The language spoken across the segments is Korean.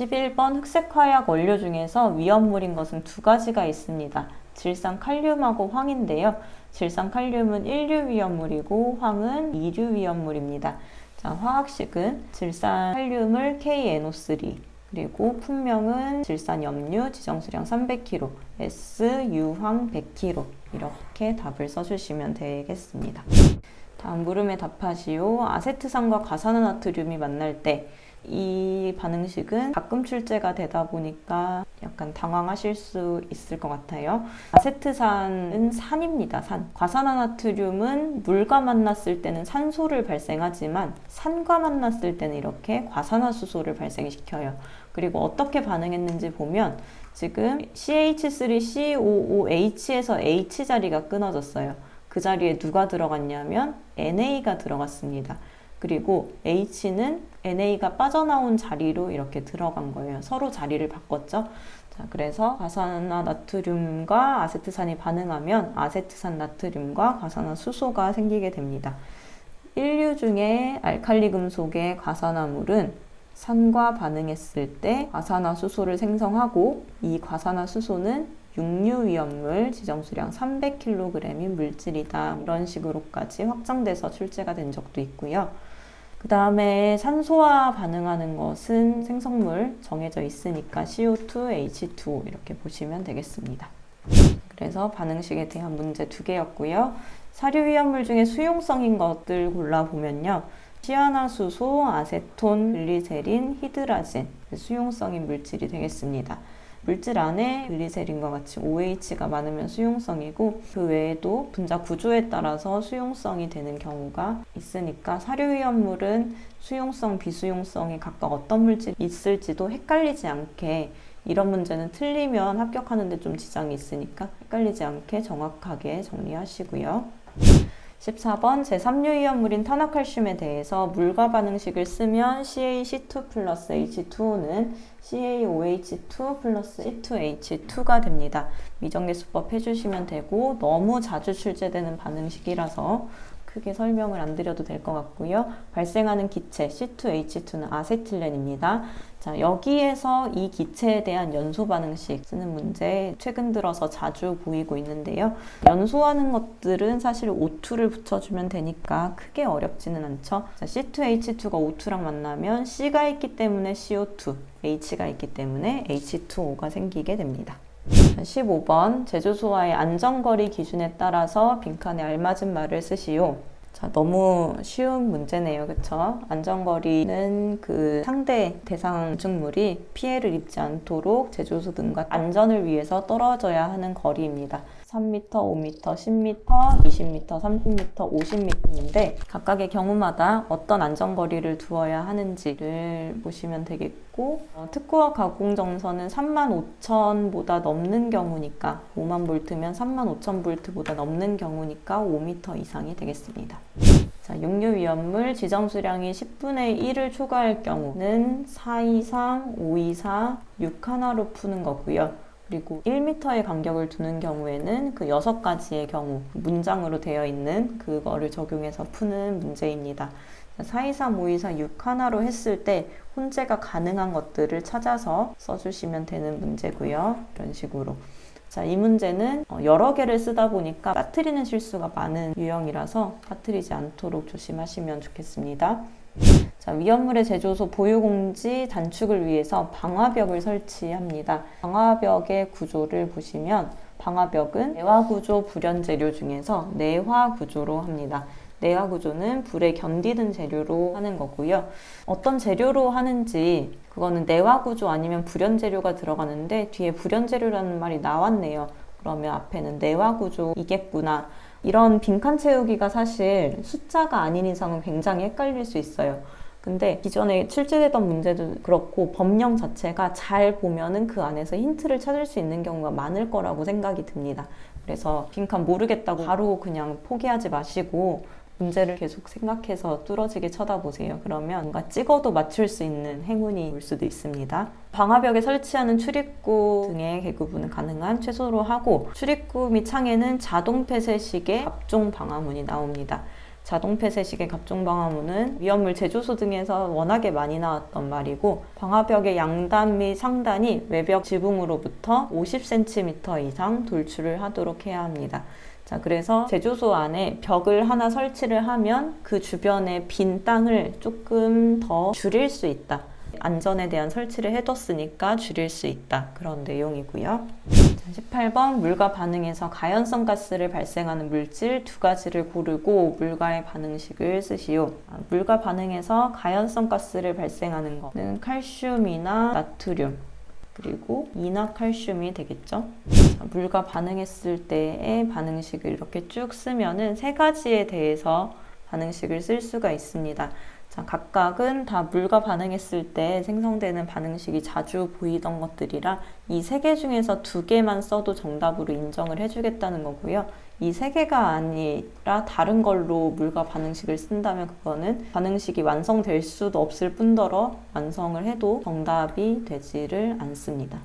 11번 흑색 화약 원료 중에서 위험물인 것은 두 가지가 있습니다. 질산칼륨하고 황인데요. 질산칼륨은 1류 위험물이고 황은 2류 위험물입니다. 자, 화학식은 질산칼륨을 KNO3 그리고 품명은 질산염류 지정수량 300kg, S유황 100kg 이렇게 답을 써주시면 되겠습니다. 다음 물음에 답하시오. 아세트산과 과산화나트륨이 만날 때 이 반응식은 가끔 출제가 되다 보니까 약간 당황하실 수 있을 것 같아요. 아세트산은 산입니다. 산. 과산화나트륨은 물과 만났을 때는 산소를 발생하지만 산과 만났을 때는 이렇게 과산화수소를 발생시켜요. 그리고 어떻게 반응했는지 보면 지금 CH3COOH에서 H 자리가 끊어졌어요. 그 자리에 누가 들어갔냐면 NA가 들어갔습니다. 그리고 H는 NA가 빠져나온 자리로 이렇게 들어간 거예요. 서로 자리를 바꿨죠. 자, 그래서 과산화나트륨과 아세트산이 반응하면 아세트산 나트륨과 과산화수소가 생기게 됩니다. 인류 중에 알칼리 금속의 과산화물은 산과 반응했을 때 과산화수소를 생성하고 이 과산화수소는 육류 위험물 지정수량 300kg인 물질이다. 이런 식으로까지 확장돼서 출제가 된 적도 있고요. 그 다음에 산소와 반응하는 것은 생성물 정해져 있으니까 CO2, H2 이렇게 보시면 되겠습니다. 그래서 반응식에 대한 문제 2개였고요. 사료 위험물 중에 수용성인 것들 골라보면요. 시아나수소, 아세톤, 글리세린, 히드라진 수용성인 물질이 되겠습니다. 물질 안에 글리세린과 같이 OH가 많으면 수용성이고 그 외에도 분자 구조에 따라서 수용성이 되는 경우가 있으니까 사료위험물은 수용성, 비수용성이 각각 어떤 물질이 있을지도 헷갈리지 않게 이런 문제는 틀리면 합격하는데 좀 지장이 있으니까 헷갈리지 않게 정확하게 정리하시고요. 14번 제3류 위험물인 탄화칼슘에 대해서 물과 반응식을 쓰면 CaC2 플러스 H2O는 CaOH2 플러스 C2H2가 됩니다. 미정계수법 해주시면 되고 너무 자주 출제되는 반응식이라서 크게 설명을 안 드려도 될 것 같고요. 발생하는 기체 C2H2는 아세틸렌입니다. 자, 여기에서 이 기체에 대한 연소 반응식 쓰는 문제 최근 들어서 자주 보이고 있는데요. 연소하는 것들은 사실 O2를 붙여주면 되니까 크게 어렵지는 않죠. 자, C2H2가 O2랑 만나면 C가 있기 때문에 CO2, H가 있기 때문에 H2O가 생기게 됩니다. 15번 제조소와의 안전거리 기준에 따라서 빈칸에 알맞은 말을 쓰시오. 자, 너무 쉬운 문제네요. 그쵸? 안전거리는 그 상대 대상 건축물이 피해를 입지 않도록 제조소 등과 안전을 위해서 떨어져야 하는 거리입니다. 3m, 5m, 10m, 20m, 30m, 50m인데 각각의 경우마다 어떤 안전거리를 두어야 하는지를 보시면 되겠고 특구와 가공정선은 35,000보다 넘는 경우니까 5만 볼트면 35,000볼트보다 넘는 경우니까 5m 이상이 되겠습니다. 자, 육류 위험물 지정수량이 10분의 1을 초과할 경우는 423, 524, 6 하나로 푸는 거고요. 그리고 1m의 간격을 두는 경우에는 그 6가지의 경우 문장으로 되어 있는 그거를 적용해서 푸는 문제입니다. 423, 524, 6 하나로 했을 때 혼재가 가능한 것들을 찾아서 써주시면 되는 문제고요. 이런 식으로. 자, 이 문제는 여러 개를 쓰다 보니까 빠뜨리는 실수가 많은 유형이라서 빠뜨리지 않도록 조심하시면 좋겠습니다. 자, 위험물의 제조소 보유공지 단축을 위해서 방화벽을 설치합니다. 방화벽의 구조를 보시면 방화벽은 내화구조 불연재료 중에서 내화구조로 합니다. 내화구조는 불에 견디는 재료로 하는 거고요. 어떤 재료로 하는지 그거는 내화구조 아니면 불연재료가 들어가는데 뒤에 불연재료라는 말이 나왔네요. 그러면 앞에는 내화구조이겠구나. 이런 빈칸 채우기가 사실 숫자가 아닌 이상은 굉장히 헷갈릴 수 있어요. 근데 기존에 출제되던 문제도 그렇고 법령 자체가 잘 보면은 그 안에서 힌트를 찾을 수 있는 경우가 많을 거라고 생각이 듭니다. 그래서 빈칸 모르겠다고 바로 그냥 포기하지 마시고 문제를 계속 생각해서 뚫어지게 쳐다보세요. 그러면 뭔가 찍어도 맞출 수 있는 행운이 올 수도 있습니다. 방화벽에 설치하는 출입구 등의 개구분은 가능한 최소로 하고 출입구 및 창에는 자동 폐쇄식의 압종 방화문이 나옵니다. 자동 폐쇄식의 갑종 방화문은 위험물 제조소 등에서 워낙에 많이 나왔던 말이고, 방화벽의 양단 및 상단이 외벽 지붕으로부터 50cm 이상 돌출을 하도록 해야 합니다. 자, 그래서 제조소 안에 벽을 하나 설치를 하면 그 주변에 빈 땅을 조금 더 줄일 수 있다. 안전에 대한 설치를 해뒀으니까 줄일 수 있다. 그런 내용이고요. 18번 물과 반응해서 가연성 가스를 발생하는 물질 두 가지를 고르고 물과의 반응식을 쓰시오. 물과 반응해서 가연성 가스를 발생하는 거는 칼슘이나 나트륨, 그리고 이나칼슘이 되겠죠. 물과 반응했을 때의 반응식을 이렇게 쭉 쓰면은 세 가지에 대해서 반응식을 쓸 수가 있습니다. 자, 각각은 다 물과 반응했을 때 생성되는 반응식이 자주 보이던 것들이라 이 세 개 중에서 두 개만 써도 정답으로 인정을 해주겠다는 거고요. 이 세 개가 아니라 다른 걸로 물과 반응식을 쓴다면 그거는 반응식이 완성될 수도 없을 뿐더러 완성을 해도 정답이 되지를 않습니다.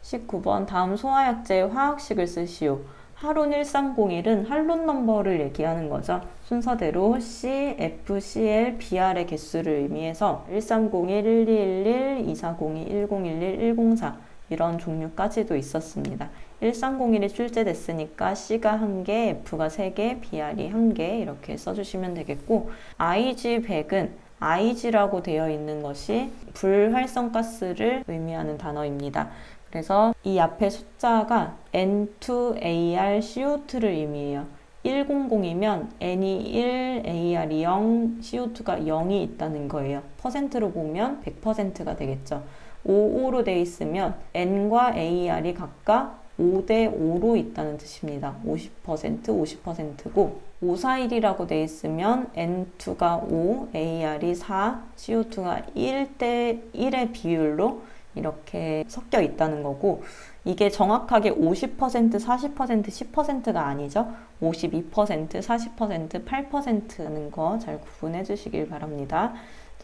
19번 다음 소화약제의 화학식을 쓰시오. 하론 1301은 할론 넘버를 얘기하는 거죠. 순서대로 C, F, Cl, Br의 개수를 의미해서 1301, 1211, 2402, 1011, 104 이런 종류까지도 있었습니다. 1301이 출제됐으니까 C가 1개, F가 3개, Br이 1개 이렇게 써주시면 되겠고, IG100은 IG라고 되어 있는 것이 불활성가스를 의미하는 단어입니다. 그래서 이 앞에 숫자가 N2ArCO2를 의미해요. 100이면 N이 1, AR이 0, CO2가 0이 있다는 거예요. 퍼센트로 보면 100%가 되겠죠. 55로 돼 있으면 N과 AR이 각각 5대 5로 있다는 뜻입니다. 50%, 50%고 541이라고 돼 있으면 N2가 5, AR이 4, CO2가 1대 1의 비율로 이렇게 섞여 있다는 거고, 이게 정확하게 50%, 40%, 10%가 아니죠. 52%, 40%, 8%라는 거 잘 구분해 주시길 바랍니다.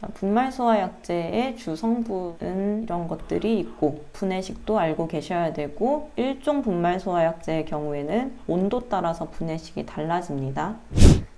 자, 분말소화약제의 주성분은 이런 것들이 있고 분해식도 알고 계셔야 되고, 일종 분말소화약제의 경우에는 온도 따라서 분해식이 달라집니다.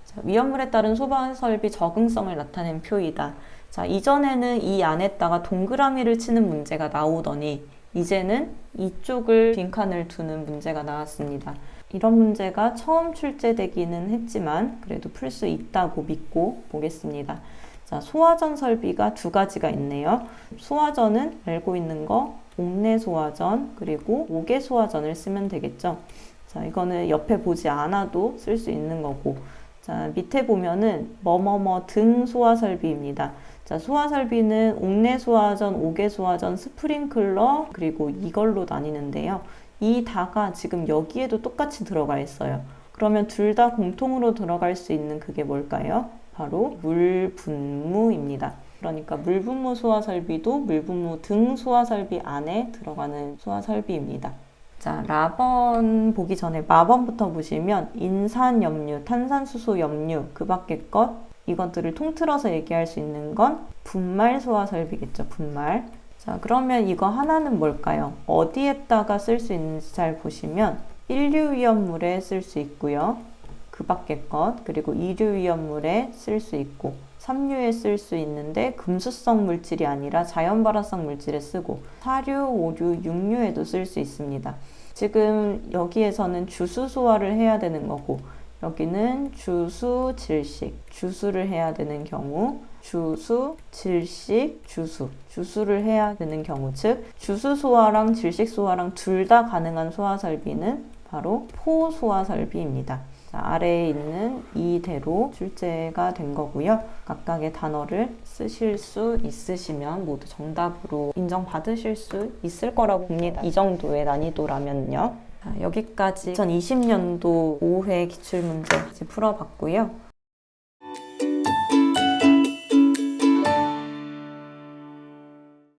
자, 위험물에 따른 소방설비 적응성을 나타낸 표이다. 자, 이전에는 이 안에다가 동그라미를 치는 문제가 나오더니 이제는 이쪽을 빈칸을 두는 문제가 나왔습니다. 이런 문제가 처음 출제되기는 했지만 그래도 풀 수 있다고 믿고 보겠습니다. 자, 소화전 설비가 두 가지가 있네요. 소화전은 알고 있는 거 옥내 소화전 그리고 옥외 소화전을 쓰면 되겠죠. 자, 이거는 옆에 보지 않아도 쓸 수 있는 거고, 자, 밑에 보면은 뭐뭐뭐 등 소화 설비입니다. 자, 소화 설비는 옥내 소화전, 옥외 소화전, 스프링클러 그리고 이걸로 나뉘는데요. 이 다가 지금 여기에도 똑같이 들어가 있어요. 그러면 둘 다 공통으로 들어갈 수 있는 그게 뭘까요? 바로 물분무입니다. 그러니까 물분무 소화 설비도 물분무 등 소화 설비 안에 들어가는 소화 설비입니다. 자, 라번 보기 전에 마번부터 보시면 인산염류, 탄산수소염류, 그 밖에 것 이것들을 통틀어서 얘기할 수 있는 건 분말 소화 설비겠죠. 분말. 자, 그러면 이거 하나는 뭘까요? 어디에다가 쓸 수 있는지 잘 보시면 1류 위험물에 쓸 수 있고요. 그 밖에 것, 그리고 2류 위험물에 쓸 수 있고 3류에 쓸 수 있는데 금수성 물질이 아니라 자연발화성 물질에 쓰고 4류, 5류, 6류에도 쓸 수 있습니다. 지금 여기에서는 주수 소화를 해야 되는 거고, 여기는 주수, 질식, 주수를 해야 되는 경우, 주수, 질식, 주수를 해야 되는 경우, 즉 주수 소화랑 질식 소화랑 둘 다 가능한 소화 설비는 바로 포소화 설비입니다. 자, 아래에 있는 이대로 출제가 된 거고요. 각각의 단어를 쓰실 수 있으시면 모두 정답으로 인정받으실 수 있을 거라고 봅니다. 이 정도의 난이도라면요. 자, 여기까지 2020년도 5회 기출문제까지 풀어봤고요.